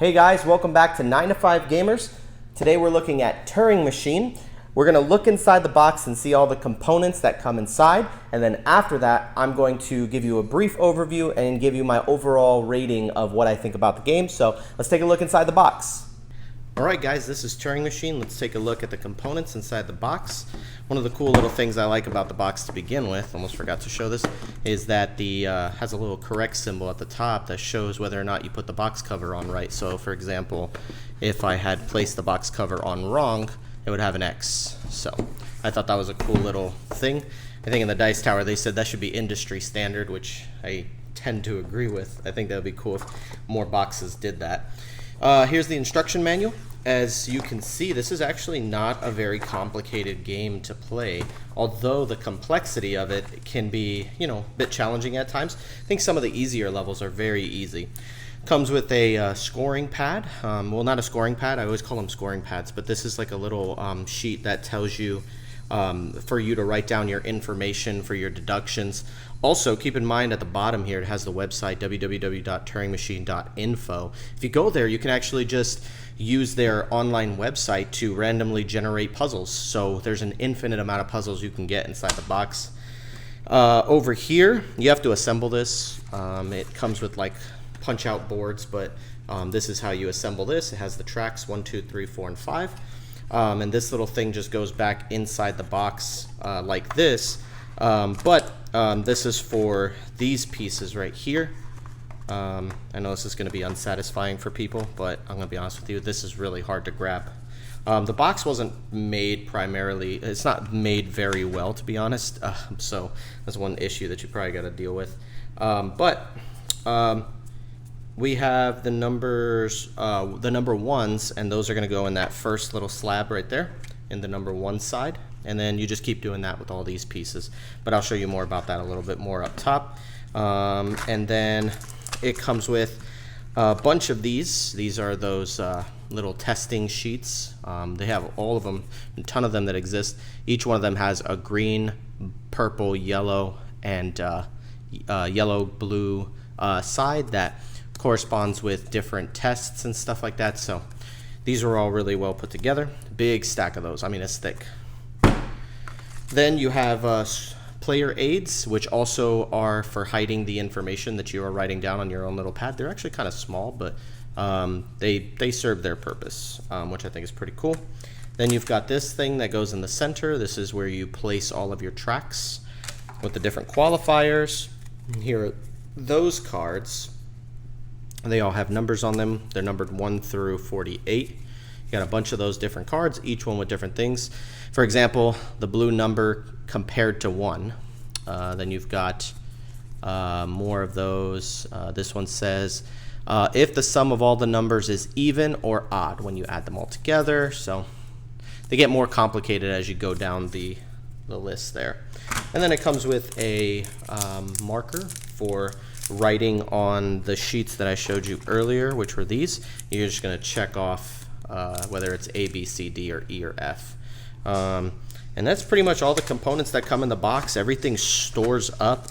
Hey guys, welcome back to 9 to 5 Gamers. Today we're looking at Turing Machine. We're going to look inside the box and see all the components that come inside, and then after that I'm going to give you a brief overview and give you my overall rating of what I think about the game. So let's take a look inside the box. Alright guys, this is Turing Machine. Let's take a look at the components inside the box. One of the cool little things I like about the box to begin with, almost forgot to show this, is that the has a little correct symbol at the top that shows whether or not you put the box cover on right. So for example, if I had placed the box cover on wrong, it would have an X. So I thought that was a cool little thing. I think in the Dice Tower they said that should be industry standard, which I tend to agree with. I think that would be cool if more boxes did that. Here's the instruction manual. As you can see, this is actually not a very complicated game to play, although the complexity of it can be, a bit challenging at times. I think some of the easier levels are very easy. Comes with a scoring pad. Well, not a scoring pad. I always call them scoring pads, but this is like a little sheet that tells you for you to write down your information for your deductions. Also, keep in mind at the bottom here, it has the website www.turingmachine.info. If you go there, you can actually just use their online website to randomly generate puzzles. So there's an infinite amount of puzzles you can get inside the box. Over here, you have to assemble this. It comes with like punch out boards, but this is how you assemble this. It has the tracks 1, 2, 3, 4, and 5. And this little thing just goes back inside the box like this. This is for these pieces right here. I know this is going to be unsatisfying for people, but I'm going to be honest with you, this is really hard to grab. The box wasn't made primarily, it's not made very well, to be honest, so that's one issue that you probably got to deal with. We have the numbers, the number ones, and those are going to go in that first little slab right there in the number one side, and then you just keep doing that with all these pieces, but I'll show you more about that a little bit more up top. And then it comes with a bunch of these are those little testing sheets. They have all of them, a ton of them that exist. Each one of them has a green, purple, yellow, and yellow blue side that corresponds with different tests and stuff like that. So these are all really well put together. Big stack of those. I mean, it's thick. Then you have player aids, which also are for hiding the information that you are writing down on your own little pad. They're actually kind of small, but they serve their purpose, which I think is pretty cool. Then you've got this thing that goes in the center. This is where you place all of your tracks with the different qualifiers. Here are those cards. They all have numbers on them. They're numbered 1 through 48. You got a bunch of those different cards, each one with different things. For example, the blue number compared to 1. Then you've got more of those. This one says, if the sum of all the numbers is even or odd when you add them all together. So they get more complicated as you go down the list there. And then it comes with a marker for writing on the sheets that I showed you earlier, which were these. You're just going to check off whether it's A, B, C, D, or E, or F. And that's pretty much all the components that come in the box. Everything stores up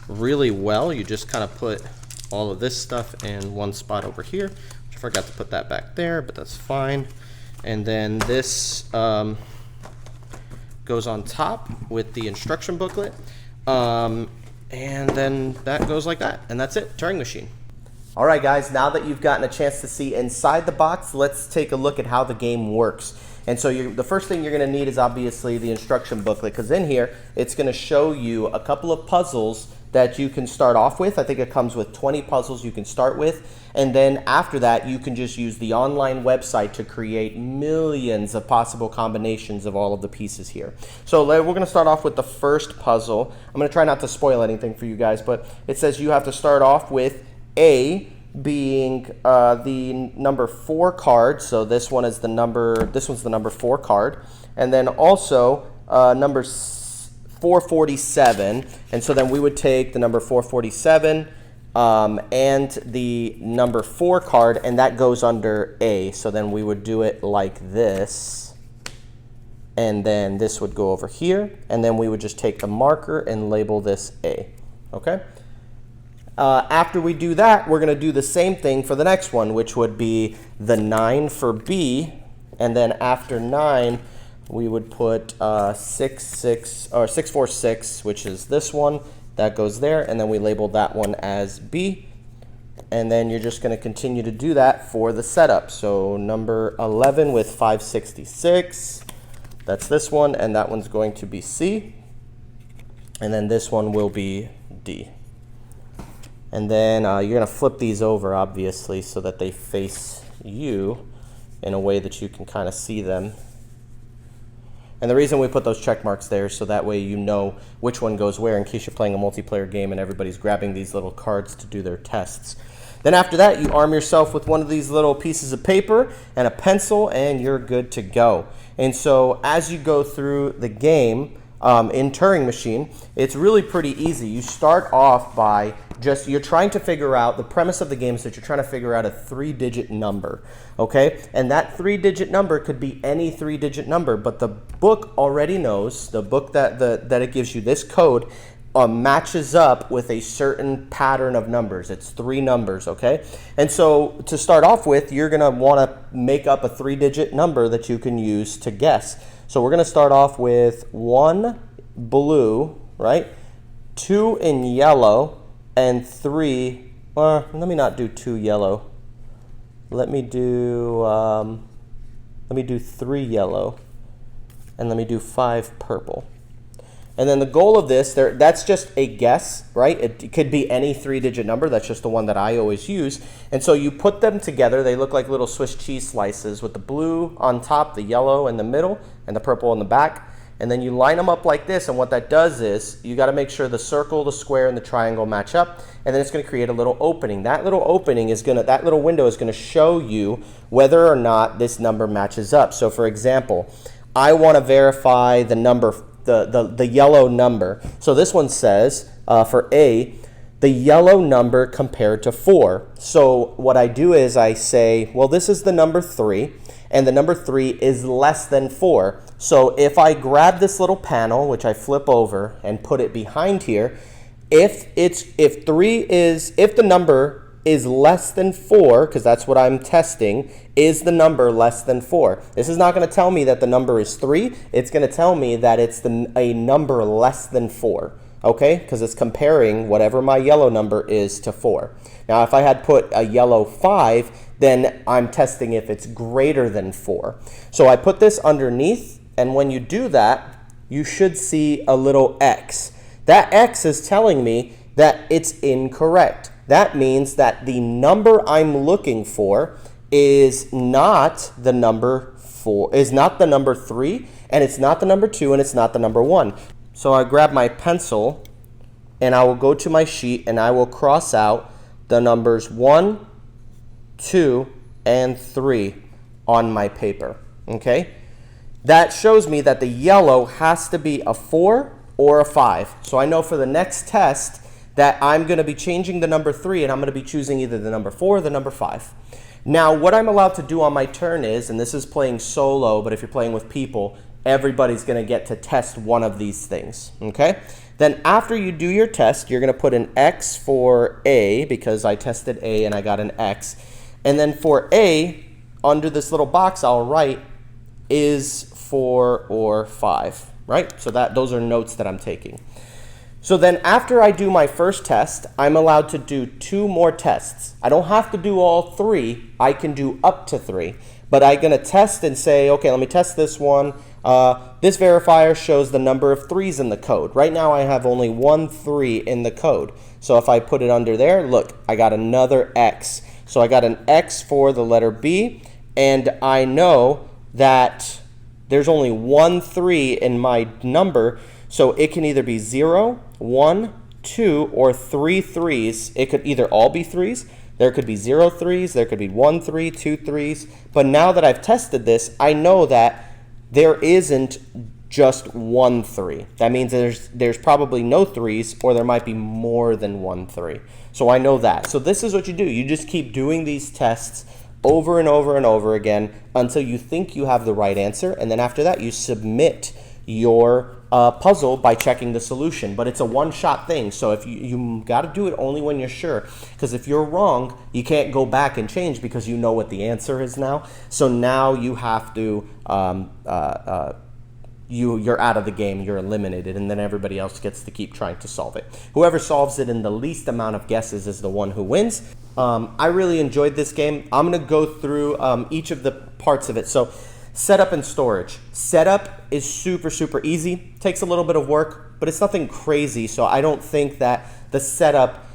really well. You just kind of put all of this stuff in one spot over here. I forgot to put that back there, but that's fine. And then this goes on top with the instruction booklet. And then that goes like that, and that's it, Turing Machine. All right, guys, now that you've gotten a chance to see inside the box, let's take a look at how the game works. And so the first thing you're going to need is obviously the instruction booklet, because in here, it's going to show you a couple of puzzles that you can start off with. I think it comes with 20 puzzles you can start with. And then after that, you can just use the online website to create millions of possible combinations of all of the pieces here. So we're going to start off with the first puzzle. I'm going to try not to spoil anything for you guys, but it says you have to start off with A being the number 4 card. So this one's the number 4 card. And then also number 447. And so then we would take the number 447 and the number 4 card, and that goes under A. So then we would do it like this, and then this would go over here, and then we would just take the marker and label this A. Okay? After we do that, we're going to do the same thing for the next one, which would be the 9 for B. And then after 9, we would put 646, which is this one. That goes there. And then we label that one as B. And then you're just going to continue to do that for the setup. So number 11 with 566. That's this one. And that one's going to be C. And then this one will be D. And then you're going to flip these over, obviously, so that they face you in a way that you can kind of see them. And the reason we put those check marks there is so that way you know which one goes where in case you're playing a multiplayer game and everybody's grabbing these little cards to do their tests. Then after that, you arm yourself with one of these little pieces of paper and a pencil, and you're good to go. And so as you go through the game, in Turing Machine, it's really pretty easy. You start off by you're trying to figure out, the premise of the game is that you're trying to figure out a 3-digit number, okay? And that 3-digit number could be any 3-digit number, but the book already knows, the book that it gives you, this code, matches up with a certain pattern of numbers. It's 3 numbers, okay? And so to start off with, you're going to want to make up a 3-digit number that you can use to guess. So we're going to start off with 1 blue, right? 2 in yellow, and 3, let me not do 2 yellow. Let me do 3 yellow, and let me do 5 purple. And then the goal of this, that's just a guess, right? It could be any 3-digit number. That's just the one that I always use. And so you put them together. They look like little Swiss cheese slices with the blue on top, the yellow in the middle, and the purple in the back. And then you line them up like this, and what that does is you got to make sure the circle, the square, and the triangle match up, and then it's going to create a little opening. That little opening is that little window is going to show you whether or not this number matches up. So for example, I want to verify the number, the yellow number. So this one says for A, the yellow number compared to 4. So what I do is I say, well, this is the number 3. And the number 3 is less than 4. So if I grab this little panel, which I flip over and put it behind here, if the number is less than 4, because that's what I'm testing, is the number less than 4? This is not going to tell me that the number is 3. It's going to tell me that it's a number less than 4. Okay, because it's comparing whatever my yellow number is to 4. Now, if I had put a yellow 5, then I'm testing if it's greater than 4. So I put this underneath, and when you do that, you should see a little X. That X is telling me that it's incorrect. That means that the number I'm looking for is not the number 4, is not the number 3, and it's not the number 2, and it's not the number 1. So I grab my pencil, and I will go to my sheet, and I will cross out the numbers 1, 2, and 3 on my paper, okay? That shows me that the yellow has to be a 4 or a 5. So I know for the next test that I'm going to be changing the number 3, and I'm going to be choosing either the number 4 or the number 5. Now, what I'm allowed to do on my turn is, and this is playing solo, but if you're playing with people, everybody's going to get to test one of these things, okay? Then after you do your test, you're going to put an X for A, because I tested A and I got an X. And then for A, under this little box, I'll write is 4 or 5, right? So those are notes that I'm taking. So then after I do my first test, I'm allowed to do 2 more tests. I don't have to do all 3. I can do up to 3. But I'm going to test and say, okay, let me test this one. This verifier shows the number of 3s in the code. Right now I have only 1 3 in the code. So if I put it under there, look, I got another X. So I got an X for the letter B, and I know that there's only 1 3 in my number, so it can either be 0, 1, 2, or 3 3s. It could either all be 3s. There could be 0 3s. There could be 1 3, 2 3s. But now that I've tested this, I know that there isn't just 1 3. That means there's probably no 3s, or there might be more than 1 3. So I know that. So this is what you do. You just keep doing these tests over and over and over again until you think you have the right answer. And then after that, you submit your puzzle by checking the solution. But it's a one-shot thing, so if you got to do it only when you're sure, because if you're wrong, you can't go back and change because you know what the answer is now. So now you have to you're out of the game, you're eliminated, and then everybody else gets to keep trying to solve it. Whoever solves it in the least amount of guesses is the one who wins. I really enjoyed this game. I'm going to go through each of the parts of it. So setup and storage. Setup is super, super easy. Takes a little bit of work, but it's nothing crazy, so I don't think that the setup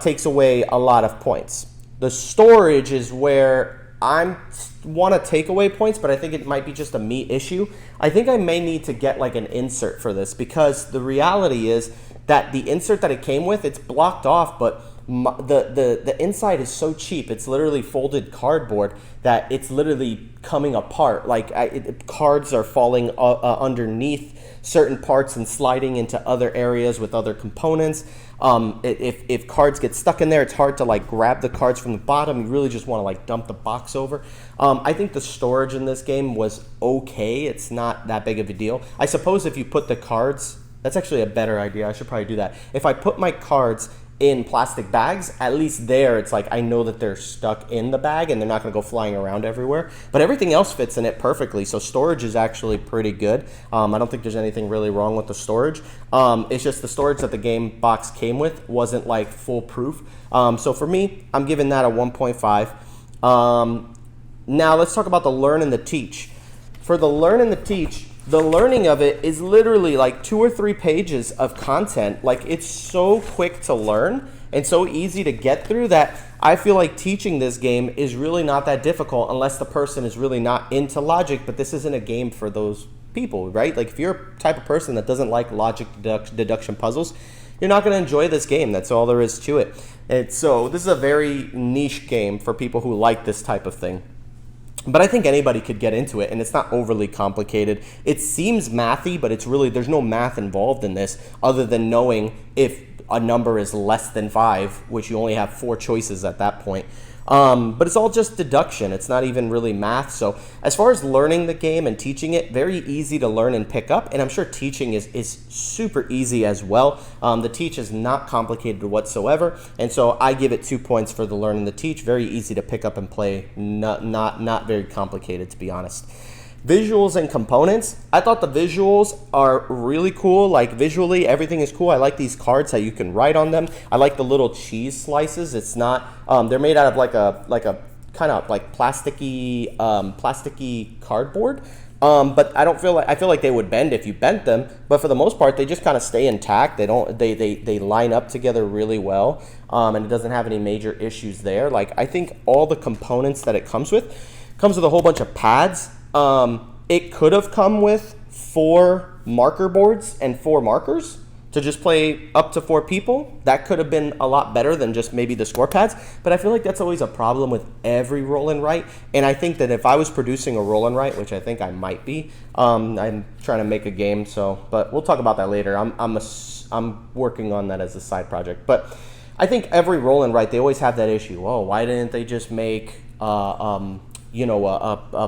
takes away a lot of points. The storage is where I want to take away points, but I think it might be just a me issue. I think I may need to get like an insert for this, because the reality is that the insert that it came with, it's blocked off, but the inside is so cheap. It's literally folded cardboard that it's literally coming apart. Like cards are falling underneath certain parts and sliding into other areas with other components. If cards get stuck in there, it's hard to like grab the cards from the bottom. You really just want to like dump the box over. I think the storage in this game was okay. It's not that big of a deal. I suppose if you put the cards, that's actually a better idea. I should probably do that. If I put my cards in plastic bags, at least there it's like I know that they're stuck in the bag and they're not going to go flying around everywhere. But everything else fits in it perfectly, so storage is actually pretty good. I don't think there's anything really wrong with the storage. It's just the storage that the game box came with wasn't like foolproof. So for me, I'm giving that a 1.5. Now let's talk about the learn and the teach. For the learn and the teach, the learning of it is literally like 2 or 3 pages of content. Like, it's so quick to learn and so easy to get through that I feel like teaching this game is really not that difficult unless the person is really not into logic. But this isn't a game for those people, right? Like, if you're a type of person that doesn't like logic deduction puzzles, you're not going to enjoy this game. That's all there is to it. And so this is a very niche game for people who like this type of thing. But I think anybody could get into it, and it's not overly complicated. It seems mathy, but it's really, there's no math involved in this other than knowing if a number is less than 5, which you only have 4 choices at that point. But it's all just deduction. It's not even really math. So as far as learning the game and teaching it, very easy to learn and pick up. And I'm sure teaching is super easy as well. The teach is not complicated whatsoever. And so I give it 2 points for the learn and the teach. Very easy to pick up and play. Not very complicated, to be honest. Visuals and components. I thought the visuals are really cool. Like, visually, everything is cool. I like these cards, how you can write on them. I like the little cheese slices. It's not, they're made out of like a kind of like plasticky cardboard. But I feel like they would bend if you bent them. But for the most part, they just kind of stay intact. They line up together really well. And it doesn't have any major issues there. Like, I think all the components that it comes with a whole bunch of pads. It could have come with 4 marker boards and 4 markers to just play up to 4 people. That could have been a lot better than just maybe the score pads, but I feel like that's always a problem with every roll and write. And I think that if I was producing a roll and write, which I think I might be, I'm trying to make a game, but we'll talk about that later. I'm working on that as a side project. But I think every roll and write, they always have that issue. Oh, why didn't they just make a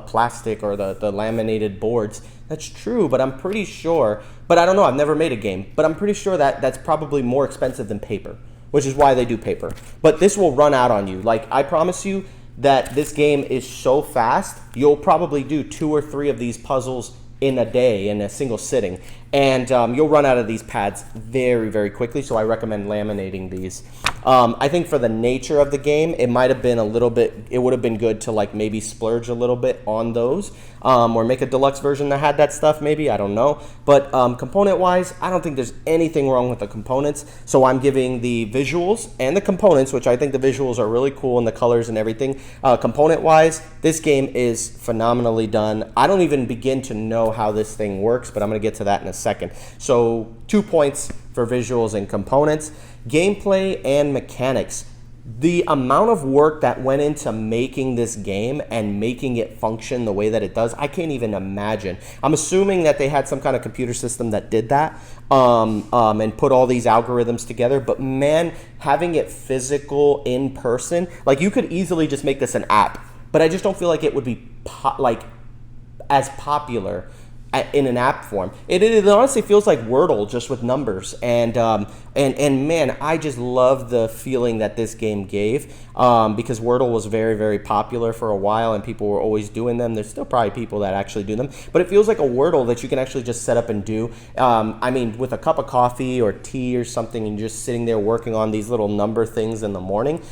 plastic or the laminated boards? That's true, but I'm pretty sure, but I don't know, I've never made a game, but I'm pretty sure that that's probably more expensive than paper, which is why they do paper. But this will run out on you. Like, I promise you that this game is so fast, you'll probably do 2 or 3 of these puzzles in a day, in a single sitting. And you'll run out of these pads very, very quickly, so I recommend laminating these. I think for the nature of the game, it might have been a little bit, it would have been good to like maybe splurge a little bit on those, or make a deluxe version that had that stuff maybe, I don't know. But component-wise, I don't think there's anything wrong with the components, so I'm giving the visuals and the components, which I think the visuals are really cool and the colors and everything. Component-wise, this game is phenomenally done. I don't even begin to know how this thing works, but I'm going to get to that in a second. So 2 points for visuals and components. Gameplay and mechanics. The amount of work that went into making this game and making it function the way that it does, I can't even imagine. I'm assuming that they had some kind of computer system that did that and put all these algorithms together. But man, having it physical in person, like you could easily just make this an app, but I just don't feel like it would be as popular in an app form. It honestly feels like Wordle just with numbers, and man, I just love the feeling that this game gave, because Wordle was very, very popular for a while and people were always doing them. There's still probably people that actually do them, but it feels like a Wordle that you can actually just set up and do. I mean, with a cup of coffee or tea or something, and you're just sitting there working on these little number things in the morning.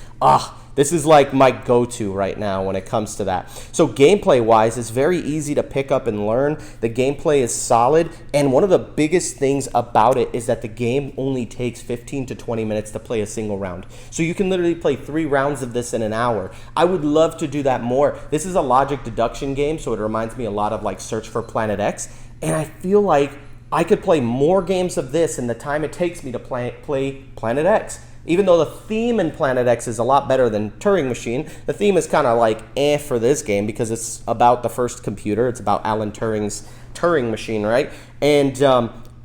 This is like my go-to right now when it comes to that. So gameplay-wise, it's very easy to pick up and learn. The gameplay is solid, and one of the biggest things about it is that the game only takes 15 to 20 minutes to play a single round. So you can literally play 3 rounds of this in an hour. I would love to do that more. This is a logic deduction game, so it reminds me a lot of like Search for Planet X, and I feel like I could play more games of this in the time it takes me to play Planet X. Even though the theme in Planet X is a lot better than Turing Machine, the theme is kind of like for this game because it's about the first computer. It's about Alan Turing's Turing Machine, right? And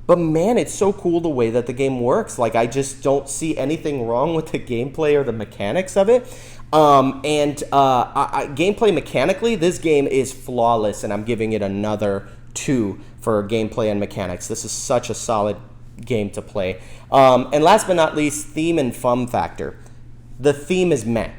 but man, it's so cool the way that the game works. Like, I just don't see anything wrong with the gameplay or the mechanics of it. Gameplay mechanically, this game is flawless, and I'm giving it another 2 for gameplay and mechanics. This is such a solid game to play. And last but not least, theme and fun factor. The theme is meh.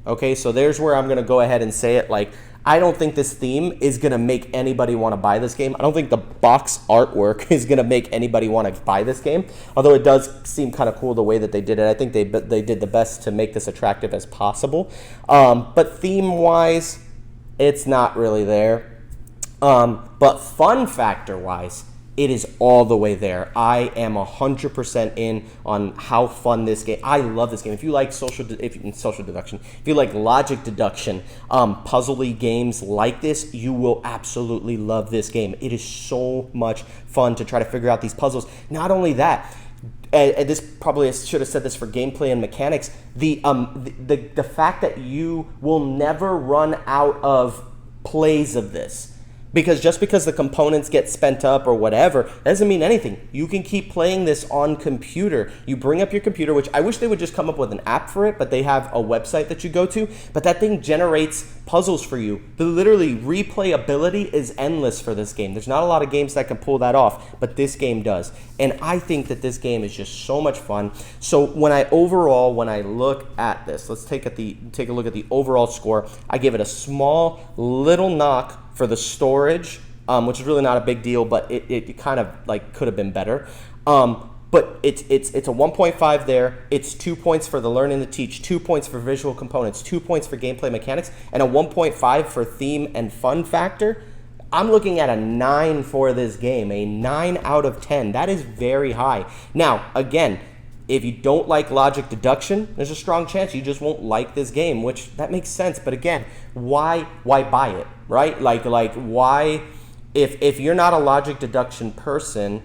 Okay, so there's where I'm gonna go ahead and say it. Like, I don't think this theme is gonna make anybody want to buy this game. I don't think the box artwork is gonna make anybody want to buy this game, although it does seem kind of cool the way that they did it. I think they did the best to make this attractive as possible. But theme wise, it's not really there. But fun factor wise, it is all the way there. I am 100% in on how fun this game. I love this game. If you like social deduction, if you like logic deduction, puzzly games like this, you will absolutely love this game. It is so much fun to try to figure out these puzzles. Not only that, and this probably I should have said this for gameplay and mechanics. The fact that you will never run out of plays of this. Because just because the components get spent up or whatever, that doesn't mean anything. You can keep playing this on computer. You bring up your computer, which I wish they would just come up with an app for it, but they have a website that you go to. But that thing generates puzzles for you. The literally replayability is endless for this game. There's not a lot of games that can pull that off, but this game does. And I think that this game is just so much fun. So when I look at this, let's take a look at the overall score. I give it a small little knock for the storage, which is really not a big deal, but it kind of like could have been better. But it's a 1.5 there. It's 2 points for the learn and the teach, 2 points for visual components, 2 points for gameplay mechanics, and a 1.5 for theme and fun factor. I'm looking at a 9 for this game, a 9 out of 10. That is very high. Now, again, if you don't like logic deduction, there's a strong chance you just won't like this game, which that makes sense. But again, why buy it, right? Like why, if you're not a logic deduction person,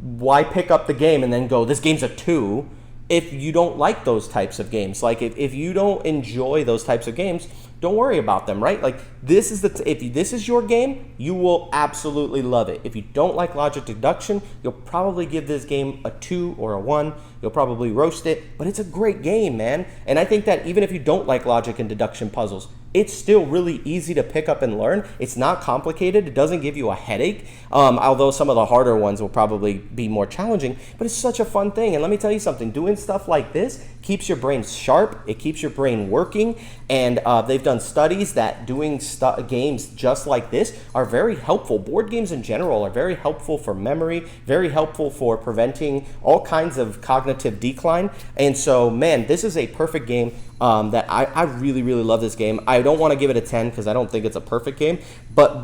why pick up the game and then go, this game's a 2, if you don't like those types of games? Like, if you don't enjoy those types of games, don't worry about them, right? Like, this is if this is your game, you will absolutely love it. If you don't like logic deduction, you'll probably give this game a 2 or a 1. You'll probably roast it, but it's a great game, man. And I think that even if you don't like logic and deduction puzzles, it's still really easy to pick up and learn. It's not complicated. It doesn't give you a headache, although some of the harder ones will probably be more challenging, but it's such a fun thing. And let me tell you something, doing stuff like this keeps your brain sharp. It keeps your brain working. And they've done studies that doing games just like this are very helpful. Board games in general are very helpful for memory, very helpful for preventing all kinds of cognitive decline. And so, man, this is a perfect game. That I really, really love this game. I don't want to give it a 10 because I don't think it's a perfect game, but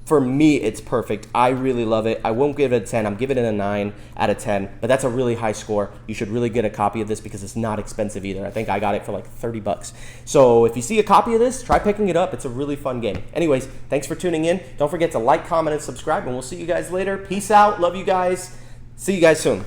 for me, it's perfect. I really love it. I won't give it a 10. I'm giving it a 9 out of 10, but that's a really high score. You should really get a copy of this because it's not expensive either. I think I got it for like 30 bucks. So if you see a copy of this, try picking it up. It's a really fun game. Anyways, thanks for tuning in. Don't forget to like, comment, and subscribe, and we'll see you guys later. Peace out. Love you guys. See you guys soon.